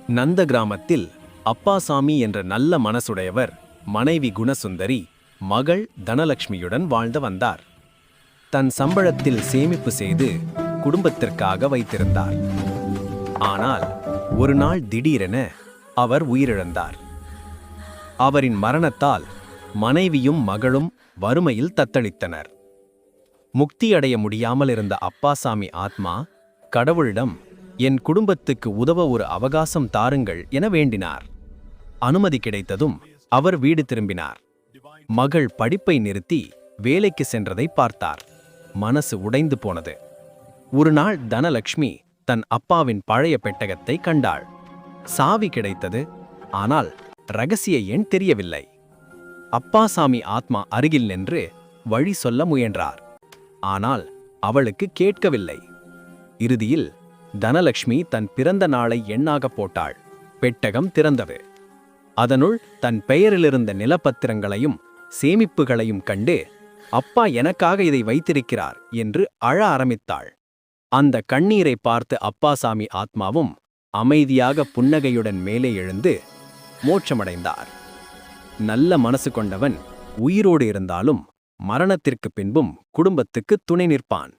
நந்த கிராமத்தில் அப்பாசாமி என்ற நல்ல மனசுடையவர் மனைவி குணசுந்தரி, மகள் தனலட்சுமியுடன் வாழ்ந்து வந்தார். தன் சம்பளத்தில் சேமிப்பு செய்து குடும்பத்திற்காக வைத்திருந்தார். ஆனால் ஒரு நாள் திடீரென அவர் உயிரிழந்தார். அவரின் மரணத்தால் மனைவியும் மகளும் வறுமையில் தத்தளித்தனர். முக்தியடைய முடியாமல் இருந்த அப்பாசாமி ஆத்மா கடவுளிடம், என் குடும்பத்துக்கு உதவ ஒரு அவகாசம் தாருங்கள் என வேண்டினார். அனுமதி கிடைத்ததும் அவர் வீடு திரும்பினார். மகள் படிப்பை நிறுத்தி வேலைக்கு சென்றதை பார்த்தார். மனசு உடைந்து போனது. ஒரு நாள் தனலட்சுமி தன் அப்பாவின் பழைய பெட்டகத்தை கண்டாள். சாவி கிடைத்தது, ஆனால் ரகசிய எண் தெரியவில்லை. அப்பாசாமி ஆத்மா அருகில் நின்று வழி சொல்ல முயன்றார். ஆனால் அவளுக்கு கேட்கவில்லை. இறுதியில் தனலட்சுமி தன் பிறந்த நாளை எண்ணாக போட்டாள். பெட்டகம் திறந்தது. அதனுள் தன் பெயரிலிருந்த நிலப்பத்திரங்களையும் சேமிப்புகளையும் கண்டு, அப்பா எனக்காக இதை வைத்திருக்கிறார் என்று அழ ஆரம்பித்தாள். அந்த கண்ணீரை பார்த்து அப்பாசாமி ஆத்மாவும் அமைதியாக புன்னகையுடன் மேலே எழுந்து மோட்சமடைந்தார். நல்ல மனசு கொண்டவன் உயிரோடு இருந்தாலும் மரணத்திற்கு பின்பும் குடும்பத்துக்கு துணை நிற்பான்.